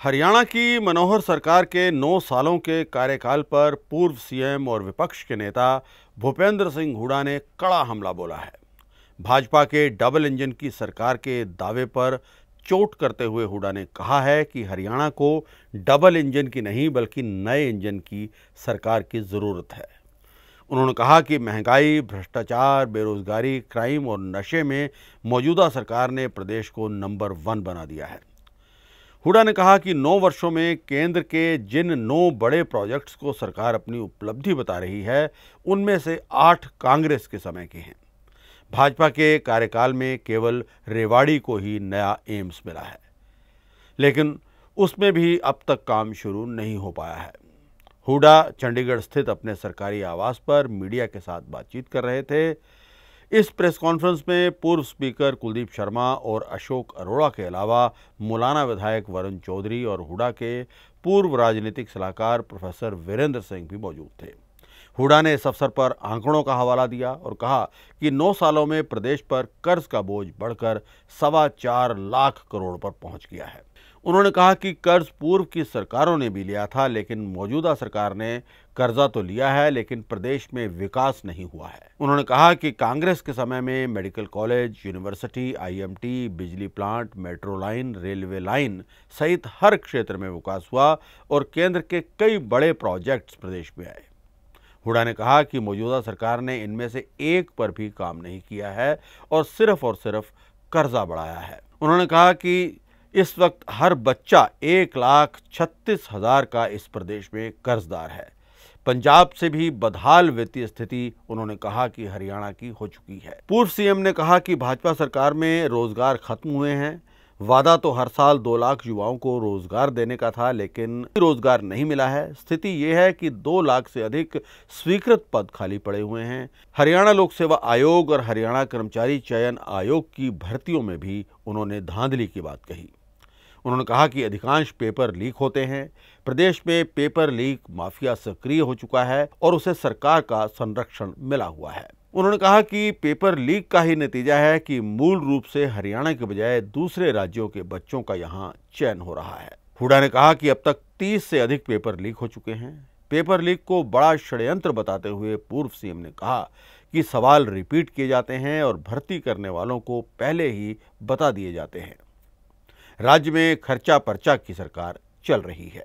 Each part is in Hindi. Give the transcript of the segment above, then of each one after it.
हरियाणा की मनोहर सरकार के 9 सालों के कार्यकाल पर पूर्व सीएम और विपक्ष के नेता भूपेंद्र सिंह हुड्डा ने कड़ा हमला बोला है। भाजपा के डबल इंजन की सरकार के दावे पर चोट करते हुए हुड्डा ने कहा है कि हरियाणा को डबल इंजन की नहीं बल्कि नए इंजन की सरकार की ज़रूरत है। उन्होंने कहा कि महंगाई, भ्रष्टाचार, बेरोजगारी, क्राइम और नशे में मौजूदा सरकार ने प्रदेश को नंबर 1 बना दिया है। हुड्डा ने कहा कि 9 वर्षों में केंद्र के जिन 9 बड़े प्रोजेक्ट्स को सरकार अपनी उपलब्धि बता रही है, उनमें से 8 कांग्रेस के समय के हैं। भाजपा के कार्यकाल में केवल रेवाड़ी को ही नया एम्स मिला है, लेकिन उसमें भी अब तक काम शुरू नहीं हो पाया है। हुड्डा चंडीगढ़ स्थित अपने सरकारी आवास पर मीडिया के साथ बातचीत कर रहे थे। इस प्रेस कॉन्फ्रेंस में पूर्व स्पीकर कुलदीप शर्मा और अशोक अरोड़ा के अलावा मुलाना विधायक वरुण चौधरी और हुड्डा के पूर्व राजनीतिक सलाहकार प्रोफेसर वीरेंद्र सिंह भी मौजूद थे। हुड्डा ने इस अवसर पर आंकड़ों का हवाला दिया और कहा कि 9 सालों में प्रदेश पर कर्ज का बोझ बढ़कर 4.25 लाख करोड़ पर पहुंच गया है। उन्होंने कहा कि कर्ज पूर्व की सरकारों ने भी लिया था, लेकिन मौजूदा सरकार ने कर्जा तो लिया है, लेकिन प्रदेश में विकास नहीं हुआ है। उन्होंने कहा कि कांग्रेस के समय में मेडिकल कॉलेज, यूनिवर्सिटी, आईएमटी, बिजली plant, metro line, railway line सहित हर क्षेत्र में विकास हुआ और केंद्र के कई बड़े प्रोजेक्ट्स प्रदेश में आए। हुड्डा ने कहा कि मौजूदा सरकार ने इनमें से एक पर भी काम नहीं किया है और सिर्फ कर्जा बढ़ाया है। उन्होंने कहा कि इस वक्त हर बच्चा 1,36,000 का इस प्रदेश में कर्जदार है। पंजाब से भी बदहाल वित्तीय स्थिति उन्होंने कहा कि हरियाणा की हो चुकी है। पूर्व सीएम ने कहा कि भाजपा सरकार में रोजगार खत्म हुए हैं। वादा तो हर साल 2 लाख युवाओं को रोजगार देने का था, लेकिन रोजगार नहीं मिला है। स्थिति ये है कि 2 लाख से अधिक स्वीकृत पद खाली पड़े हुए हैं। हरियाणा लोक सेवा आयोग और हरियाणा कर्मचारी चयन आयोग की भर्तियों में भी उन्होंने धांधली की बात कही। उन्होंने कहा कि अधिकांश पेपर लीक होते हैं। प्रदेश में पेपर लीक माफिया सक्रिय हो चुका है और उसे सरकार का संरक्षण मिला हुआ है। उन्होंने कहा कि पेपर लीक का ही नतीजा है कि मूल रूप से हरियाणा के बजाय दूसरे राज्यों के बच्चों का यहाँ चयन हो रहा है। हुड्डा ने कहा कि अब तक 30 से अधिक पेपर लीक हो चुके हैं। पेपर लीक को बड़ा षड्यंत्र बताते हुए पूर्व सीएम ने कहा कि सवाल रिपीट किए जाते हैं और भर्ती करने वालों को पहले ही बता दिए जाते हैं। राज्य में खर्चा पर्चा की सरकार चल रही है।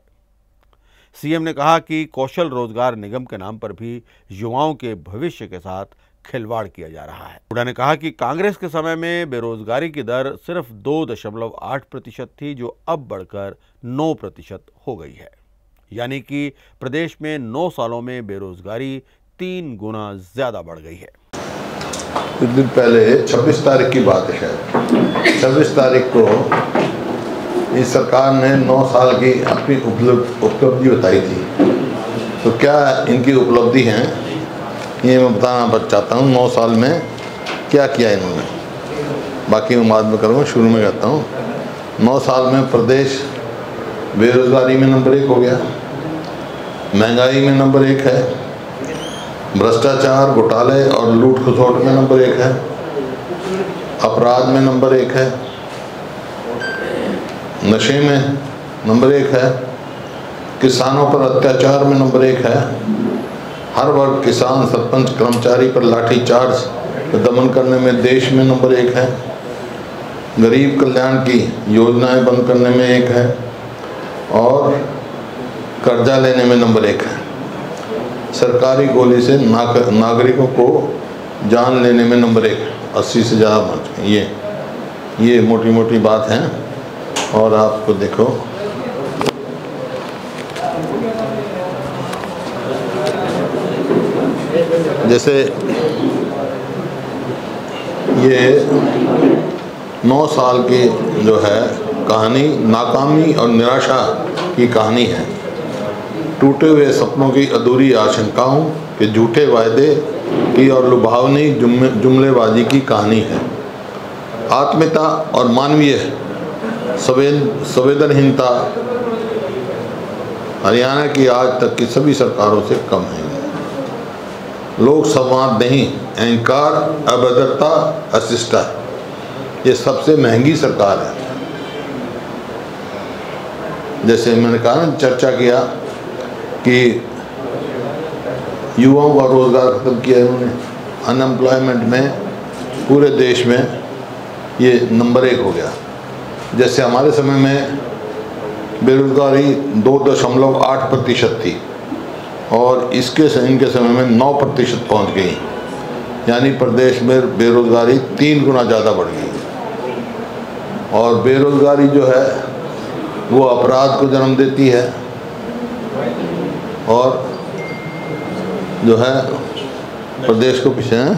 सीएम ने कहा कि कौशल रोजगार निगम के नाम पर भी युवाओं के भविष्य के साथ खिलवाड़ किया जा रहा है। हुड्डा ने कहा कि कांग्रेस के समय में बेरोजगारी की दर सिर्फ 2.8% थी, जो अब बढ़कर 9% हो गई है। यानी कि प्रदेश में 9 सालों में बेरोजगारी 3 गुना ज्यादा बढ़ गई है। कुछ दिन पहले 26 तारीख की बात है, 26 तारीख को इस सरकार ने 9 साल की अपनी उपलब्धि बताई थी। तो क्या इनकी उपलब्धि है ये मैं बताना चाहता हूँ। 9 साल में क्या किया इन्होंने, बाकी मैं बाद में करूँगा, शुरू में कहता हूँ। 9 साल में प्रदेश बेरोजगारी में नंबर 1 हो गया, महंगाई में नंबर 1 है, भ्रष्टाचार, घोटाले और लूट खसोट में नंबर 1 है, अपराध में नंबर 1 है, नशे में नंबर 1 है, किसानों पर अत्याचार में नंबर 1 है, हर वर्ग किसान, सरपंच, कर्मचारी पर लाठीचार्ज दमन करने में देश में नंबर 1 है, गरीब कल्याण की योजनाएं बंद करने में 1 है और कर्जा लेने में नंबर 1 है। सरकारी गोली से नागरिकों को जान लेने में नंबर 1 है। 80 से ज़्यादा मर चुके। ये मोटी मोटी बात है। और आपको देखो, जैसे ये 9 साल की जो है कहानी नाकामी और निराशा की कहानी है। टूटे हुए सपनों की अधूरी आशंकाओं के झूठे वायदे की और लुभावनी जुमलेबाजी की कहानी है। आत्मीयता और मानवीय संवेदनहीनता हरियाणा की आज तक की सभी सरकारों से कम है। लोक संवाद नहीं, अहंकार, अभद्रता, अशिष्टता, ये सबसे महंगी सरकार है। जैसे मैंने कहा ना, चर्चा किया कि युवाओं का रोज़गार ख़त्म किया इन्होंने। अनएम्प्लॉयमेंट में पूरे देश में ये नंबर 1 हो गया। जैसे हमारे समय में बेरोज़गारी 2.8% थी और इनके समय में 9% पहुंच गई, यानी प्रदेश में बेरोज़गारी 3 गुना ज़्यादा बढ़ गई। और बेरोज़गारी जो है वो अपराध को जन्म देती है और जो है प्रदेश को पीछे है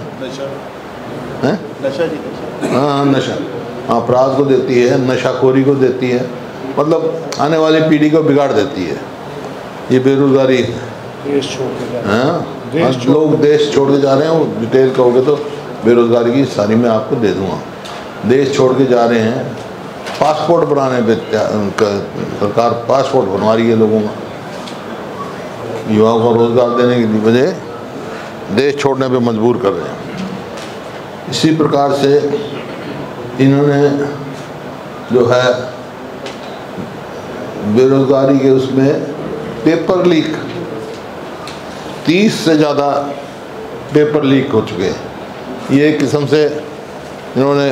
हाँ, नशा अपराध को देती है, नशाखोरी को देती है, मतलब आने वाली पीढ़ी को बिगाड़ देती है ये बेरोज़गारी। लोग देश छोड़ के जा रहे हैं। वो डिटेल कहोगे तो बेरोज़गारी की सारी मैं आपको दे दूँगा। देश छोड़ के जा रहे हैं, पासपोर्ट बनाने पे सरकार पासपोर्ट बनवा रही है लोगों का, युवाओं को रोज़गार देने की वजह देश छोड़ने पे मजबूर कर रहे हैं। इसी प्रकार से इन्होंने जो है बेरोज़गारी के उसमें पेपर लीक, 30 से ज़्यादा पेपर लीक हो चुके हैं। ये एक किस्म से इन्होंने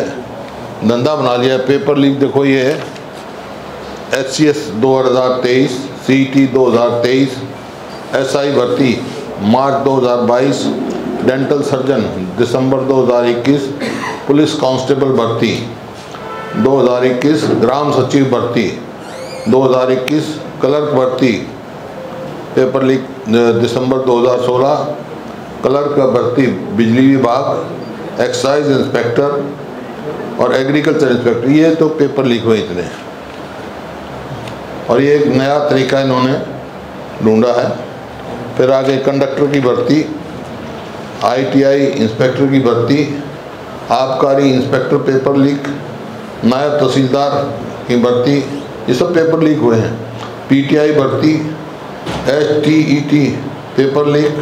धंधा बना लिया। पेपर लीक देखो, ये है HCS 2023, CET 2023, SI भर्ती मार्च 2022, डेंटल सर्जन दिसंबर 2021, पुलिस कांस्टेबल भर्ती 2021, ग्राम सचिव भर्ती 2021, क्लर्क भर्ती पेपर लीक दिसंबर 2016, क्लर्क भर्ती बिजली विभाग, एक्साइज इंस्पेक्टर और एग्रीकल्चर इंस्पेक्टर, ये तो पेपर लीक हुए इतने। और ये एक नया तरीका इन्होंने ढूंढा है। फिर आगे कंडक्टर की भर्ती, ITI इंस्पेक्टर की भर्ती, आबकारी इंस्पेक्टर पेपर लीक, नायब तहसीलदार की भर्ती, ये सब पेपर लीक हुए हैं। PTI भर्ती, HTET पेपर लीक,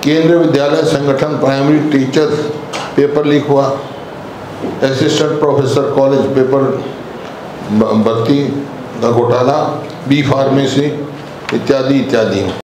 केंद्रीय विद्यालय संगठन प्राइमरी टीचर पेपर लीक हुआ, असिस्टेंट प्रोफेसर कॉलेज पेपर भर्ती का घोटाला, B फार्मेसी इत्यादि इत्यादि।